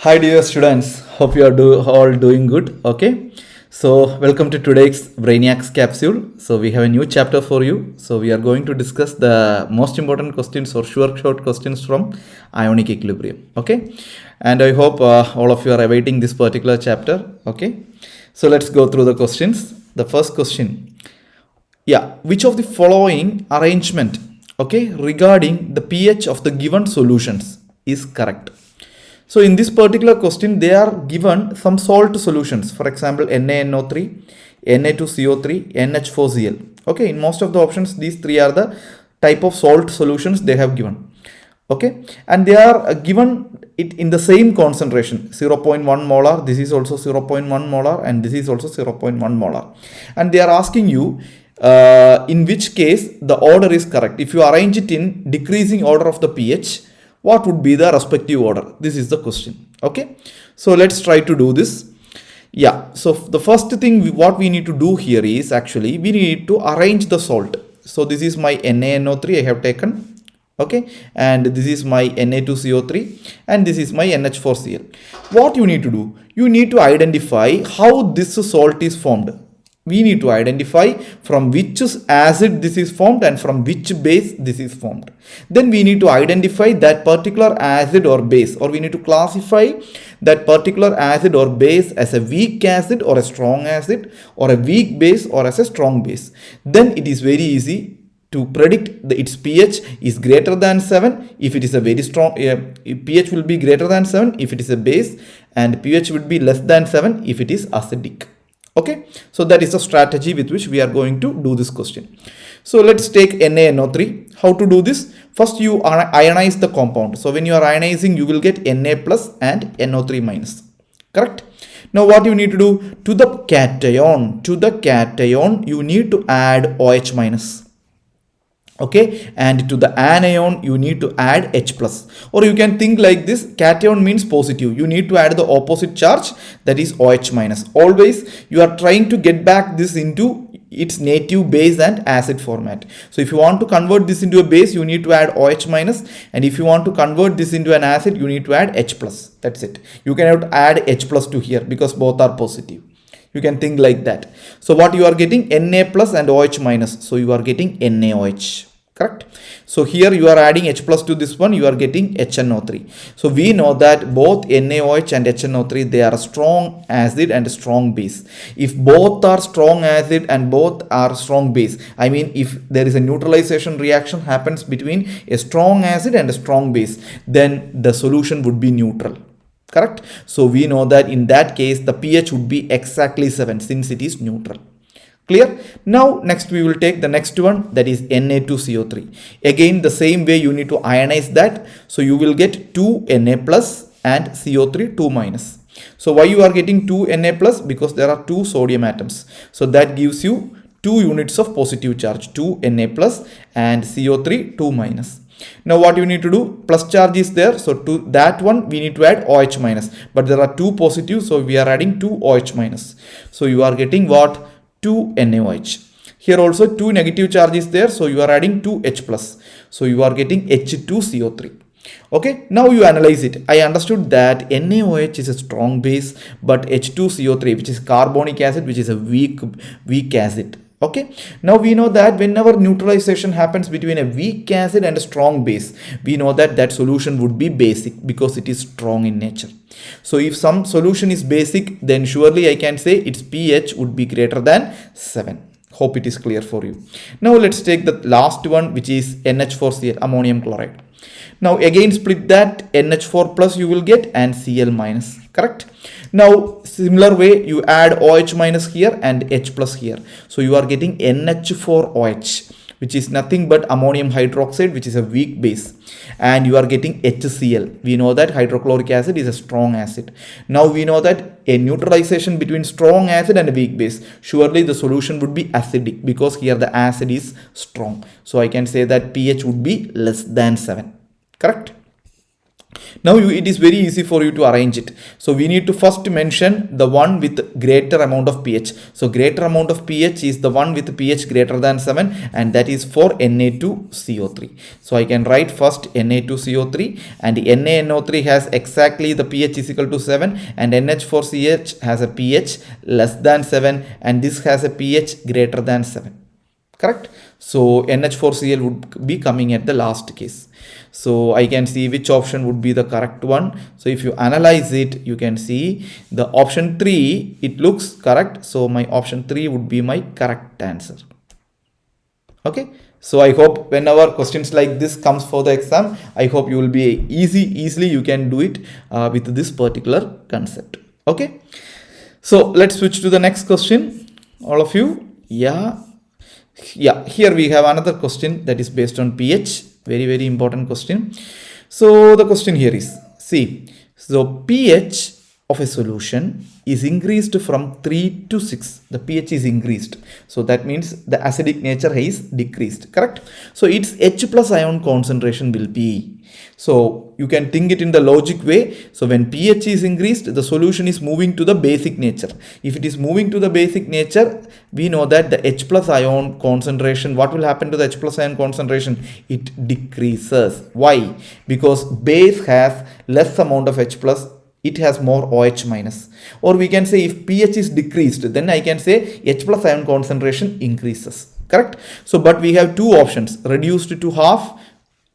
Hi dear students, hope you are all doing good. Okay, so welcome to today's Brainiacs Capsule. So we have a new chapter for you. So we are going to discuss the most important questions or short questions from Ionic equilibrium. Okay, and I hope all of you are awaiting this particular chapter. Okay, so let's go through the questions. The first question, which of the following arrangement, okay, regarding the pH of the given solutions is correct? So in this particular question, they are given some salt solutions. For example, NaNO3, Na2CO3, NH4Cl. Okay, in most of the options, these three are the type of salt solutions they have given. Okay, and they are given it in the same concentration, 0.1 molar. This is also 0.1 molar, and this is also 0.1 molar. And they are asking you in which case the order is correct. If you arrange it in decreasing order of the pH, what would be the respective order? This is the question. Okay, so let's try to do this. So the first thing what we need to do here is actually we need to arrange the salt. So this is my NaNO3 I have taken. Okay, and this is my Na2CO3 and this is my NH4Cl. What you need to do? You need to identify how this salt is formed. We need to identify from which acid this is formed and from which base this is formed. Then we need to identify that particular acid or base, or we need to classify that particular acid or base as a weak acid or a strong acid, or a weak base or as a strong base. Then it is very easy to predict its pH is greater than 7 if it is a very strong, pH will be greater than 7 if it is a base, and pH would be less than 7 if it is acidic. Okay, so that is the strategy with which we are going to do this question. So let's take NaNO3. How to do this? First you ionize the compound. So when you are ionizing, you will get Na plus and NO3 minus. Correct? Now what you need to do? To the cation, you need to add OH minus. Okay, and to the anion you need to add H plus, or you can think like this: cation means positive, you need to add the opposite charge, that is OH minus. Always you are trying to get back this into its native base and acid format. So if you want to convert this into a base, you need to add OH minus, and if you want to convert this into an acid, you need to add H plus. That's it. You cannot add H plus to here because both are positive. You can think like that. So what you are getting? Na plus and OH minus. So you are getting NaOH. Correct? So here you are adding H plus to this one, you are getting HNO3. So we know that both NaOH and HNO3, they are a strong acid and a strong base. If both are strong acid and both are strong base, I mean if there is a neutralization reaction happens between a strong acid and a strong base, then the solution would be neutral. Correct? So we know that in that case the pH would be exactly 7 since it is neutral. Clear? Now next we will take the next one, that is Na2CO3. Again the same way you need to ionize that. So you will get 2 Na plus and CO3 2 minus. So why you are getting 2 Na plus? Because there are 2 sodium atoms. So that gives you 2 units of positive charge, 2 Na plus and CO3 2 minus. Now what you need to do? Plus charge is there, so to that one we need to add OH minus, but there are 2 positive, so we are adding 2 OH minus. So you are getting what? 2 NaOH. Here also 2 negative charge is there, so you are adding 2 H plus. So you are getting H2CO3. Okay, now you analyze it. I understood that NaOH is a strong base, but H2CO3, which is carbonic acid, which is a weak acid. Okay, now we know that whenever neutralization happens between a weak acid and a strong base, we know that that solution would be basic because it is strong in nature. So if some solution is basic, then surely I can say its pH would be greater than 7. Hope it is clear for you. Now let's take the last one, which is NH4Cl, ammonium chloride. Now again split that, NH4 plus you will get and Cl minus. Correct? Now similar way you add OH minus here and H plus here. So you are getting NH4OH, which is nothing but ammonium hydroxide, which is a weak base, and you are getting HCl. We know that hydrochloric acid is a strong acid. Now we know that a neutralization between strong acid and a weak base, surely the solution would be acidic because here the acid is strong. So I can say that pH would be less than 7. Correct? Now it is very easy for you to arrange it. So we need to first mention the one with greater amount of pH. So greater amount of pH is the one with pH greater than 7, and that is for Na2CO3. So I can write first Na2CO3, and NaNO3 has exactly the pH is equal to 7, and NH4CH has a pH less than 7, and this has a pH greater than 7. Correct? So NH4Cl would be coming at the last case. So I can see which option would be the correct one. So if you analyze it, you can see the option 3, it looks correct. So my option 3 would be my correct answer. Okay. So I hope whenever questions like this comes for the exam, I hope you will be easily you can do it with this particular concept. Okay. So let's switch to the next question. All of you. Yeah, here we have another question that is based on pH. Very important question. So the question here is, see, so pH of a solution is increased from 3 to 6. The pH is increased. So that means the acidic nature is decreased. Correct? So its H plus ion concentration will be. So you can think it in the logic way. So when pH is increased, the solution is moving to the basic nature. If it is moving to the basic nature, we know that the H plus ion concentration, what will happen to the H plus ion concentration? It decreases. Why? Because base has less amount of H plus, it has more OH minus. Or we can say if pH is decreased, then I can say H plus ion concentration increases. Correct? So but we have two options, reduced to half.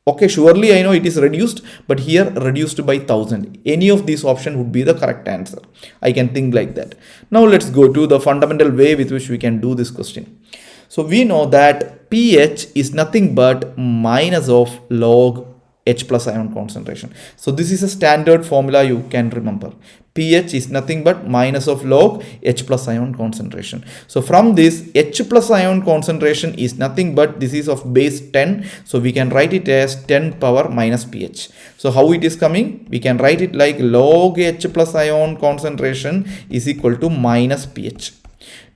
Okay, surely I know it is reduced, but here reduced by 1000. Any of these option would be the correct answer. I can think like that. Now let's go to the fundamental way with which we can do this question. So we know that pH is nothing but minus of log H plus ion concentration. So this is a standard formula you can remember. pH is nothing but minus of log H plus ion concentration. So from this, H plus ion concentration is nothing but this is of base 10. So we can write it as 10 power minus pH. So how it is coming? We can write it like log H plus ion concentration is equal to minus pH.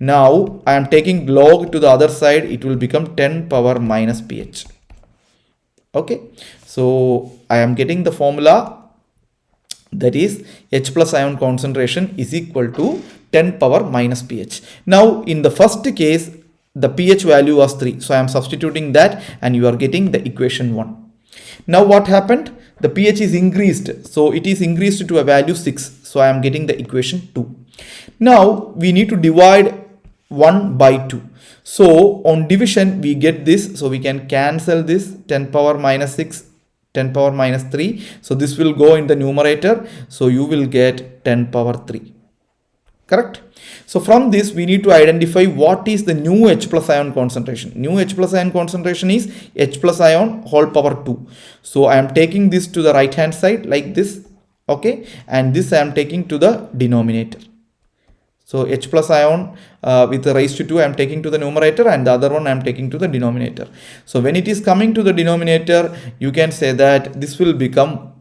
Now I am taking log to the other side. It will become 10 power minus pH. Okay, so I am getting the formula, that is H plus ion concentration is equal to 10 power minus pH. Now in the first case, the pH value was 3. So I am substituting that and you are getting the equation 1. Now what happened? The pH is increased. So it is increased to a value 6. So I am getting the equation 2. Now we need to divide 1 by 2. So on division we get this, so we can cancel this 10 power minus 6, 10 power minus 3. So this will go in the numerator. So you will get 10 power 3. Correct? So from this we need to identify what is the new H plus ion concentration. New H plus ion concentration is H plus ion whole power 2. So I am taking this to the right hand side like this. Okay, and this I am taking to the denominator. So H plus ion with the raised to 2 I am taking to the numerator, and the other one I am taking to the denominator. So when it is coming to the denominator, you can say that this will become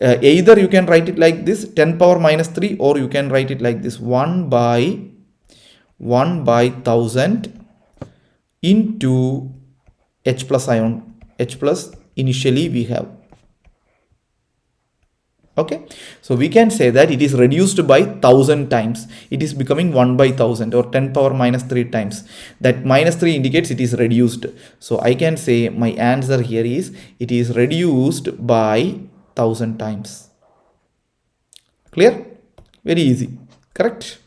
either you can write it like this 10 power minus 3, or you can write it like this 1 by 1000 into H plus ion. H plus initially we have. Okay, so we can say that it is reduced by 1000 times. It is becoming 1 by 1000 or 10 power minus 3 times. That minus 3 indicates it is reduced. So I can say my answer here is it is reduced by 1000 times. Clear? Very easy. Correct?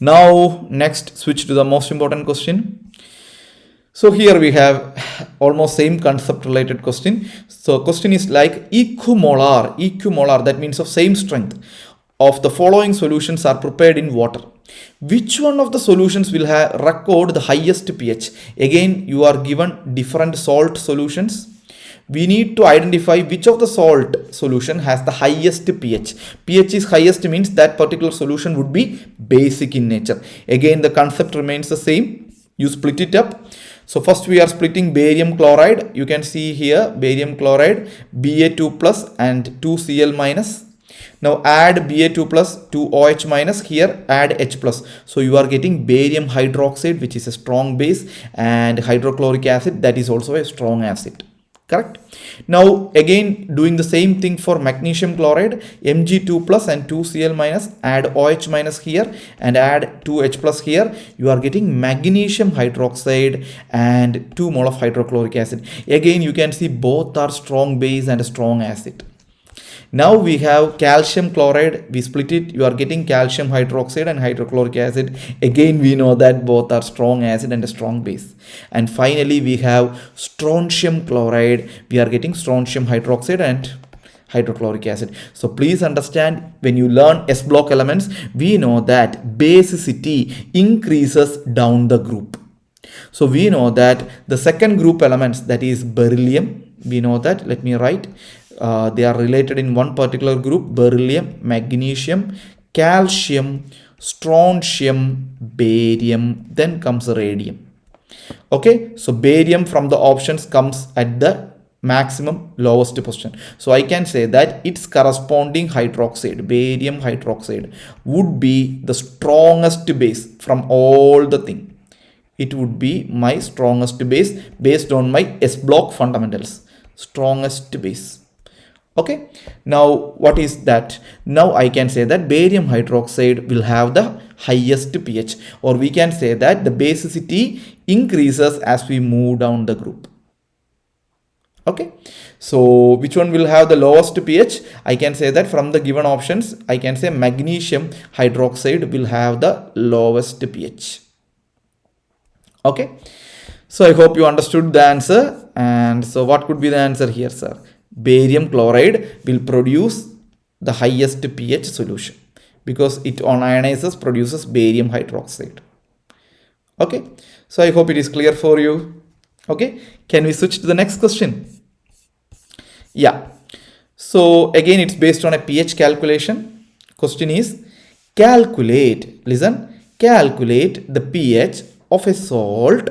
Now next, switch to the most important question. So here we have almost same concept related question. So question is like equimolar, that means of same strength of the following solutions are prepared in water. Which one of the solutions will record the highest pH? Again, you are given different salt solutions. We need to identify which of the salt solution has the highest pH. pH is highest means that particular solution would be basic in nature. Again, the concept remains the same. You split it up. So first we are splitting barium chloride. You can see here barium chloride, Ba2 plus and 2Cl minus. Now add Ba2 plus 2OH minus, here add H plus. So you are getting barium hydroxide, which is a strong base, and hydrochloric acid, that is also a strong acid. Correct. Now again doing the same thing for magnesium chloride, Mg2 plus and 2Cl minus, add OH minus here and add 2H plus here, you are getting magnesium hydroxide and 2 mole of hydrochloric acid. Again you can see both are strong base and a strong acid. Now we have calcium chloride, we split it, you are getting calcium hydroxide and hydrochloric acid. Again we know that both are strong acid and a strong base. And finally we have strontium chloride, we are getting strontium hydroxide and hydrochloric acid. So please understand, when you learn S block elements, we know that basicity increases down the group. So we know that the second group elements, that is beryllium, we know that, let me write, they are related in one particular group: beryllium, magnesium, calcium, strontium, barium, then comes radium. Okay, so barium from the options comes at the maximum lowest position. So I can say that its corresponding hydroxide, barium hydroxide, would be the strongest base from all the thing. It would be my strongest base based on my S block fundamentals. Strongest base. Okay, now what is that? Now I can say that barium hydroxide will have the highest pH, or we can say that the basicity increases as we move down the group. Okay, so which one will have the lowest pH? I can say that from the given options, I can say magnesium hydroxide will have the lowest pH. Okay, so I hope you understood the answer. And so what could be the answer here, sir? Barium chloride will produce the highest pH solution because it on ionizes produces barium hydroxide. Okay, so I hope it is clear for you. Okay, can we switch to the next question? Yeah, so again it's based on a pH calculation. Question is, calculate, listen, calculate the pH of a salt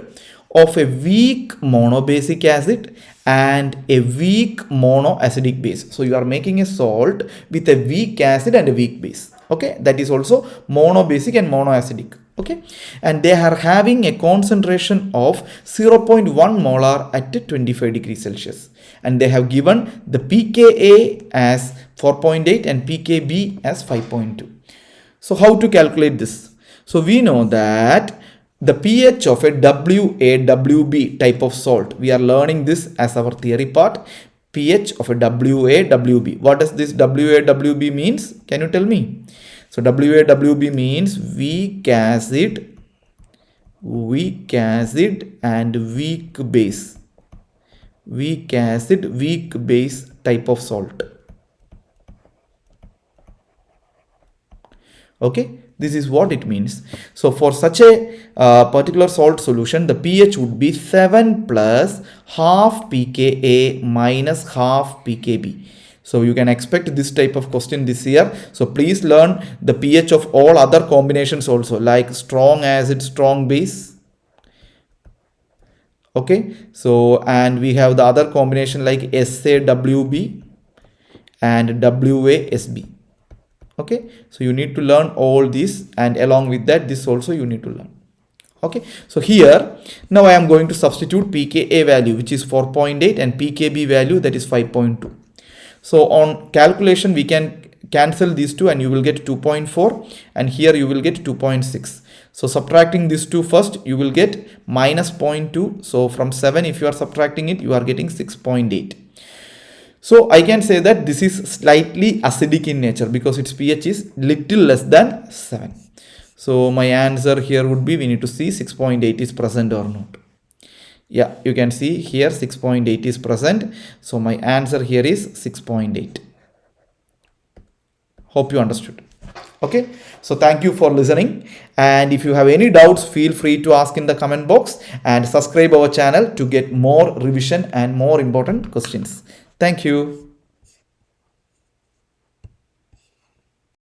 of a weak monobasic acid and a weak monoacidic base. So you are making a salt with a weak acid and a weak base. Okay, that is also monobasic and monoacidic. Okay, and they are having a concentration of 0.1 molar at 25 degrees Celsius, and they have given the pKa as 4.8 and pKb as 5.2. So how to calculate this? So we know that the pH of a WaWb type of salt, we are learning this as our theory part. pH of a WaWb. What does this WaWb means? Can you tell me? So WaWb means weak acid and weak base. Weak acid, weak base type of salt. Okay, this is what it means. So for such a particular salt solution, the pH would be 7 plus half pKa minus half pKb. So you can expect this type of question this year. So please learn the pH of all other combinations also, like strong acid, strong base. Okay, so and we have the other combination like SaWb and WaSb. Okay, so you need to learn all these, and along with that, this also you need to learn. Okay, so here now I am going to substitute pKa value, which is 4.8, and pKb value, that is 5.2. So on calculation we can cancel these two and you will get 2.4, and here you will get 2.6. So subtracting these two first, you will get minus 0.2. So from 7, if you are subtracting it, you are getting 6.8. So I can say that this is slightly acidic in nature because its pH is little less than 7. So my answer here would be, we need to see 6.8 is present or not. Yeah, you can see here 6.8 is present. So my answer here is 6.8. Hope you understood. Okay, so thank you for listening, and if you have any doubts, feel free to ask in the comment box, and subscribe our channel to get more revision and more important questions. Thank you.